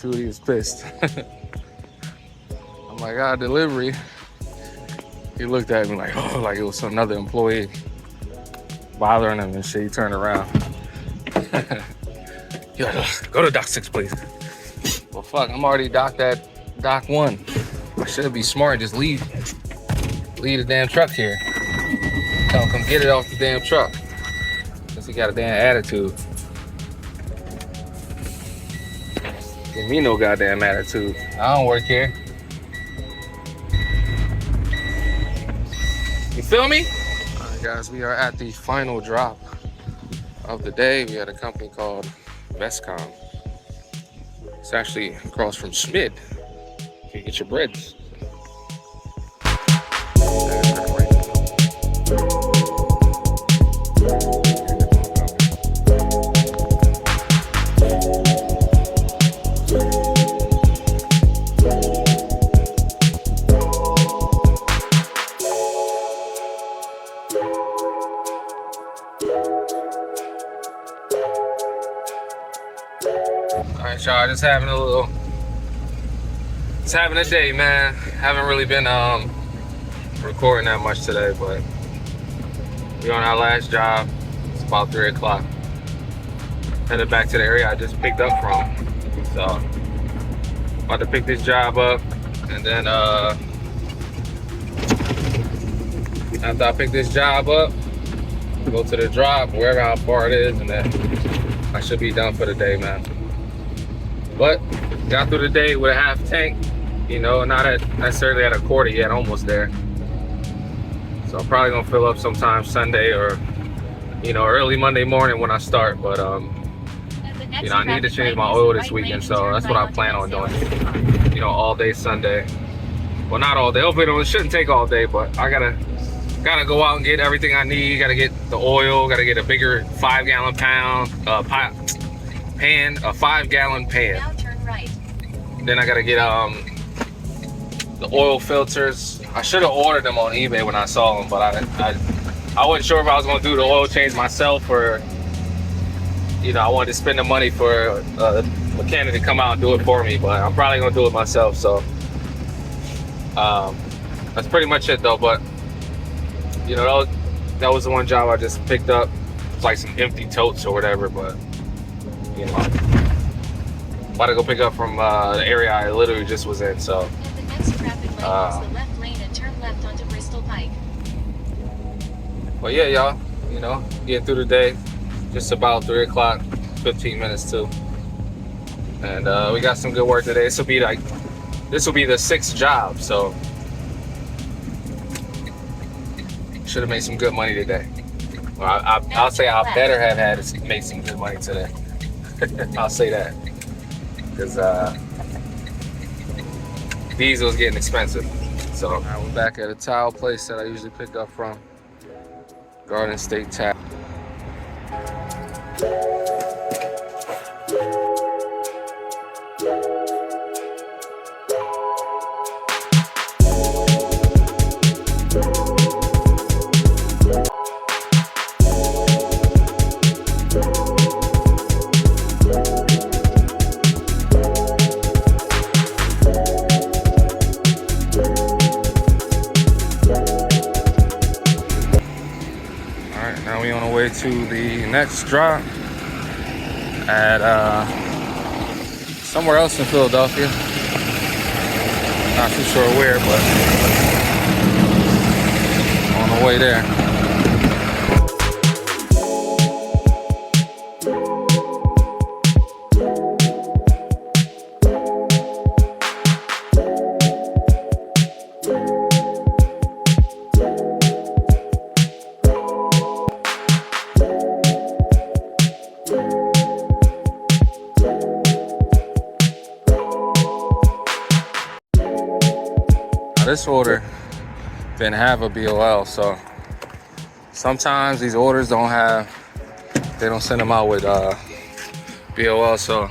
attitude. He was pissed. I'm like, delivery. He looked at me like, oh, like it was another employee bothering him and shit. He turned around. He like, go to dock 6, please. Well, fuck, I'm already docked at dock 1. I should be smart and just leave the damn truck here. Tell him come get it off the damn truck. Since he got a damn attitude. Give me no goddamn attitude. I don't work here. You feel me? All right, guys, we are at the final drop of the day. We had a company called Vestcom. It's actually across from Schmid. You get your breads. Alright, y'all, just having a day, man. Haven't really been recording that much today, but we on our last job. It's about 3 o'clock. Headed back to the area I just picked up from. So about to pick this job up, and then after I pick this job up, go to the drop, wherever how far it is, and then I should be done for the day, man. But got through the day with a half tank, you know, not necessarily at a quarter yet, almost there. So I'm probably gonna fill up sometime Sunday or, you know, early Monday morning when I start. But you know, I need to change my oil this weekend, so that's what I plan on doing. You know, all day Sunday. Well, not all day. Hopefully it shouldn't take all day, but I gotta go out and get everything I need. Gotta get the oil. Gotta get a bigger 5-gallon pan, a 5-gallon pan. Now turn right. Then I gotta get the oil filters. I should have ordered them on eBay when I saw them, but I wasn't sure if I was gonna do the oil change myself, or you know, I wanted to spend the money for a mechanic to come out and do it for me, but I'm probably gonna do it myself. So that's pretty much it though. But you know, that was the one job I just picked up. It's like some empty totes or whatever, but you know, about to go pick up from the area I literally just was in. So And the next traffic lane is the left lane and turn left onto Bristol Pike. but yeah, y'all, you know, getting through the day. Just about 3 o'clock, 15 minutes too. And we got some good work today. This will be the 6th job, so should have made some good money today. Well, I'll say I better have had to make some good money today. I'll say that, because diesel's getting expensive. So we're back at a tile place that I usually pick up from, Garden State Tile. Now we on our way to the next drop at somewhere else in Philadelphia. Not too sure where, but on the way there. This order didn't have a BOL, so sometimes these orders they don't send them out with BOL, so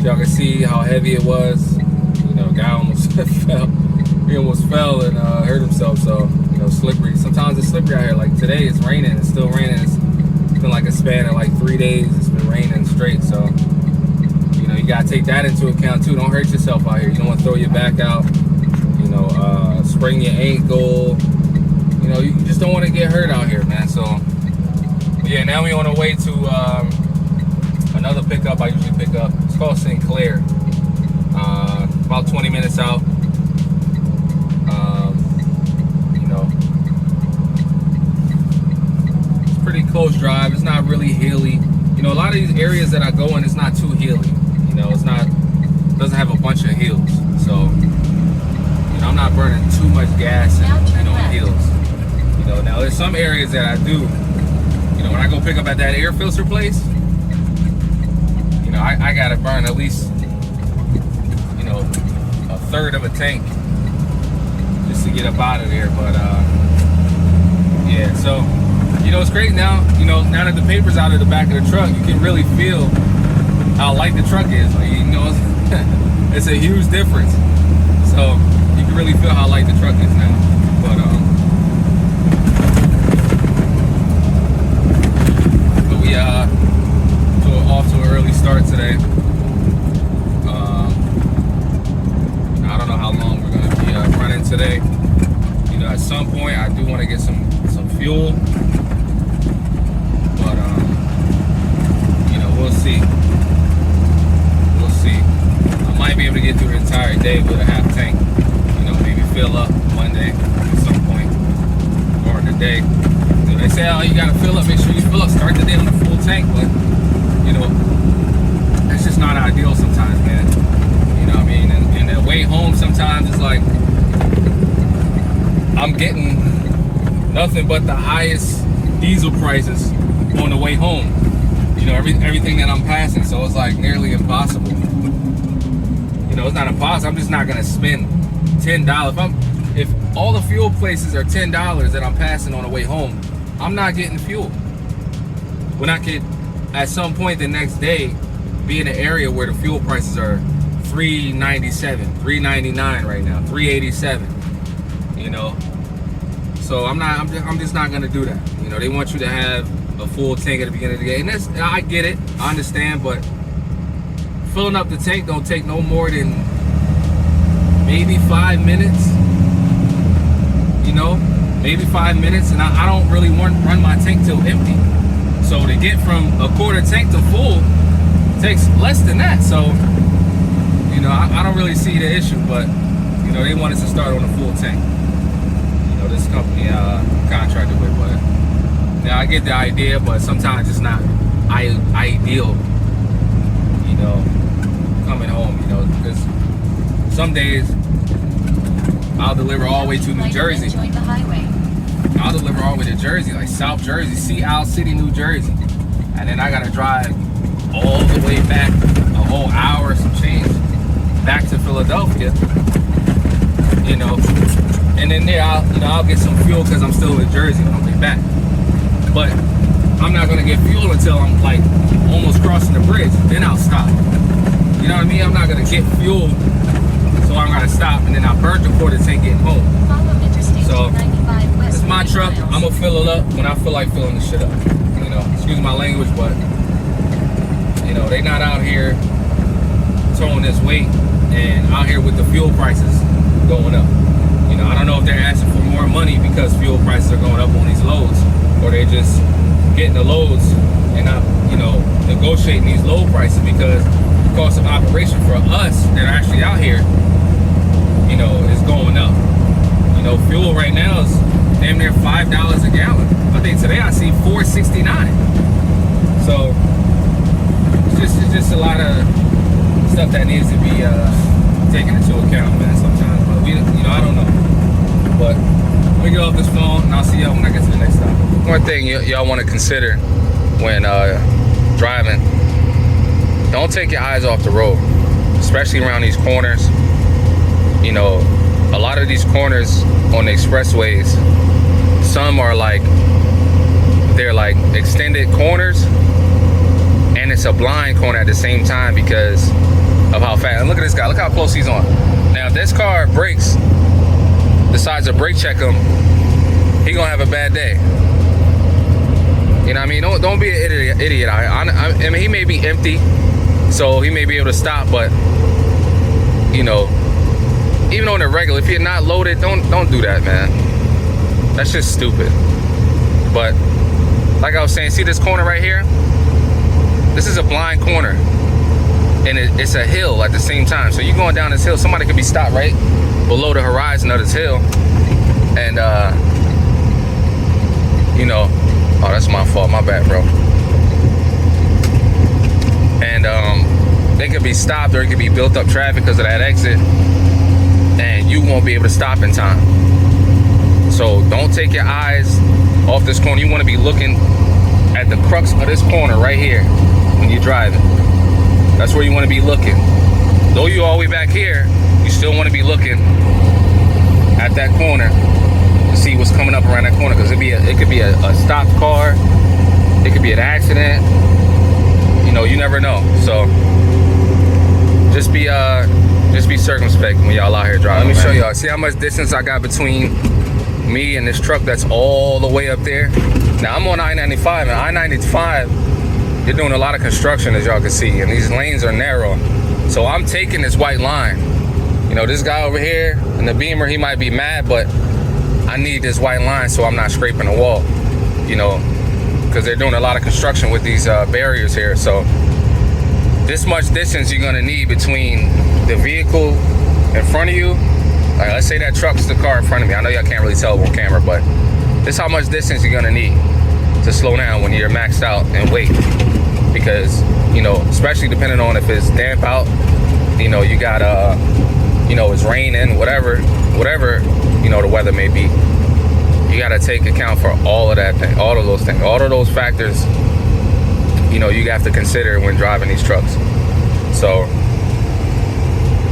y'all can see how heavy it was. You know, guy almost fell. He almost fell and hurt himself. So, you know, slippery. Sometimes it's slippery out here. Like today, it's raining. It's still raining. It's been like a span of like 3 days. It's been raining straight. So, you know, you gotta take that into account too. Don't hurt yourself out here. You don't want to throw your back out. You know, sprain your ankle. You know, you just don't want to get hurt out here, man. So, yeah, now we're on our way to another pickup I usually pick up. It's called Sinclair. About 20 minutes out. You know, it's pretty close drive. It's not really hilly. You know, a lot of these areas that I go in, it's not too hilly. You know, it's not, doesn't have a bunch of hills. So, you know, I'm not burning too much gas and, you know, in hills. You know, now there's some areas that I do. You know, when I go pick up at that air filter place, you know, I gotta burn at least, you know, a third of a tank just to get up out of there. But yeah, so, you know, it's great now. You know, now that the paper's out of the back of the truck, you can really feel how light the truck is. Like, you know, it's a huge difference. So you can really feel how light the truck is now. But we off to an early start today. I don't know how long we're gonna be running today. You know, at some point I do want to get some fuel, but you know, we'll see. We'll see. I might be able to get through the entire day with a half tank. You know, maybe fill up Monday at some point during the day. You know, they say, oh, you gotta fill up. Make sure you fill up. Start the day on a full tank, but you know, that's just not ideal sometimes, man. You know what I mean? And the way home sometimes is like I'm getting nothing but the highest diesel prices on the way home. You know, everything that I'm passing, so it's like nearly impossible. You know, it's not impossible. I'm just not gonna spend $10. If all the fuel places are $10 that I'm passing on the way home, I'm not getting fuel. When I could, at some point the next day, be in an area where the fuel prices are $3.97, $3.99 right now, $3.87. You know, so I'm just not gonna do that. You know, they want you to have a full tank at the beginning of the day, and I get it, I understand, but filling up the tank don't take no more than maybe 5 minutes. You know, maybe 5 minutes, and I don't really run my tank till empty. So to get from a quarter tank to full takes less than that. So, you know, I don't really see the issue, but you know, they want us to start on a full tank. You know, this company contracted with, but yeah, I get the idea, but sometimes it's not ideal. You know, coming home, you know, because some days I'll deliver all the way to New Jersey. I'll deliver all the way to Jersey, like South Jersey, Sea Isle City, New Jersey. And then I gotta drive all the way back, a whole hour, some change, back to Philadelphia. You know, and then there I'll get some fuel because I'm still in Jersey when I get back. But I'm not gonna get fuel until I'm like almost crossing the bridge. Then I'll stop. You know what I mean? I'm not gonna get fuel, so I'm gonna stop, and then I'll burn the quarter tank getting home. So it's my truck. I'm gonna fill it up when I feel like filling the shit up. You know, excuse my language, but you know, they not out here throwing this weight and out here with the fuel prices going up. You know, I don't know if they're asking for more money because fuel prices are going up on these loads, or they're just getting the loads and not, you know, negotiating these low prices because the cost of operation for us that are actually out here, you know, is going up. You know, fuel right now is damn near $5 a gallon. I think today I see $4.69. So it's just a lot of stuff that needs to be taken into account, man. Sometimes, but we, you know, I don't know. But let me get off this phone, and I'll see y'all when I get to the next stop. One thing y'all want to consider when driving: don't take your eyes off the road, especially around these corners. You know, a lot of these corners on the expressways, some are like, they're like extended corners, and it's a blind corner at the same time because of how fast. And look at this guy. Look how close he's on. Now, if this car brakes, decides to brake check him, he gonna have a bad day. You know what I mean? Don't be an idiot. I mean, he may be empty, so he may be able to stop, but you know, even on the regular, if you're not loaded, don't do that, man. That's just stupid. But like I was saying, see this corner right here? This is a blind corner, and it's a hill at the same time. So you're going down this hill, somebody could be stopped right below the horizon of this hill, and you know, oh, that's my fault, my bad, bro. And they could be stopped, or it could be built up traffic because of that exit, and you won't be able to stop in time. So don't take your eyes off this corner. You want to be looking at the crux of this corner right here when you're driving. That's where you want to be looking. Though you're all the way back here, you still want to be looking at that corner to see what's coming up around that corner, because it could be a stopped car, it could be an accident. You know, you never know. So just be circumspect when y'all out here driving. Let me show y'all. See how much distance I got between me and this truck that's all the way up there. Now I'm on I-95, and I-95, they're doing a lot of construction, as y'all can see, and these lanes are narrow. So I'm taking this white line. You know, this guy over here in the Beamer, he might be mad, but I need this white line so I'm not scraping the wall, you know, because they're doing a lot of construction with these barriers here. So this much distance you're gonna need between the vehicle in front of you. Like, let's say that truck's the car in front of me. I know y'all can't really tell on camera, but this is how much distance you're gonna need to slow down when you're maxed out and wait. Because, you know, especially depending on if it's damp out, you know, you got you know, it's raining, whatever, you know, the weather may be. You gotta take account for all of that thing, all of those things, all of those factors, you know, you have to consider when driving these trucks. So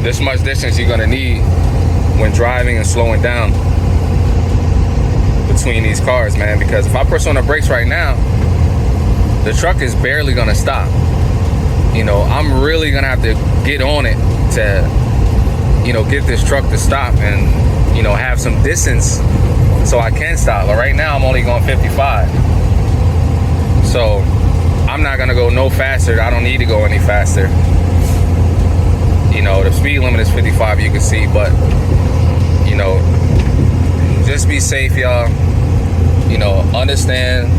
this much distance you're gonna need when driving and slowing down between these cars, man, because if I press on the brakes right now, the truck is barely gonna stop. You know, I'm really gonna have to get on it to, you know, get this truck to stop and, you know, have some distance so I can stop. But right now I'm only going 55. So I'm not gonna go no faster. I don't need to go any faster. You know, the speed limit is 55, you can see, but, you know, just be safe, y'all. You know, understand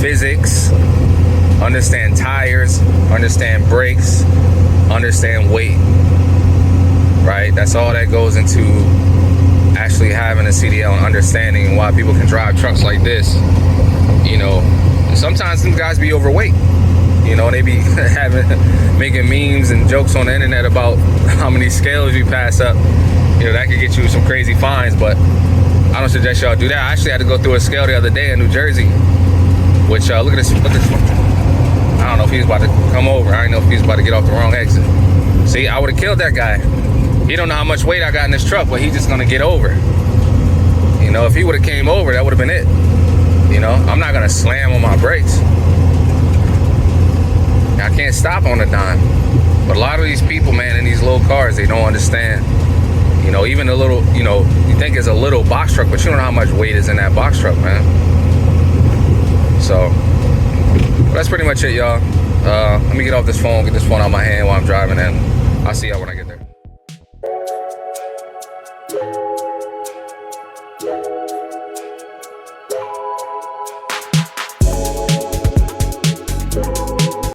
physics, understand tires, understand brakes, understand weight, right? That's all that goes into actually having a CDL and understanding why people can drive trucks like this. You know, sometimes some guys be overweight. You know, they be making memes and jokes on the internet about how many scales you pass up. You know, that could get you some crazy fines, but I don't suggest y'all do that. I actually had to go through a scale the other day in New Jersey, which, look at this, I don't know if he was about to come over. I didn't know if he was about to get off the wrong exit. See, I would have killed that guy. He don't know how much weight I got in this truck, but he's just gonna get over. You know, if he would have came over, that would have been it. You know, I'm not gonna slam on my brakes. I can't stop on a dime. But a lot of these people, man, in these little cars, they don't understand. You know, even a little, you know, you think it's a little box truck, but you don't know how much weight is in that box truck, man. So, that's pretty much it, y'all. Let me get off this phone, get this phone out of my hand while I'm driving, and I'll see y'all when I get there.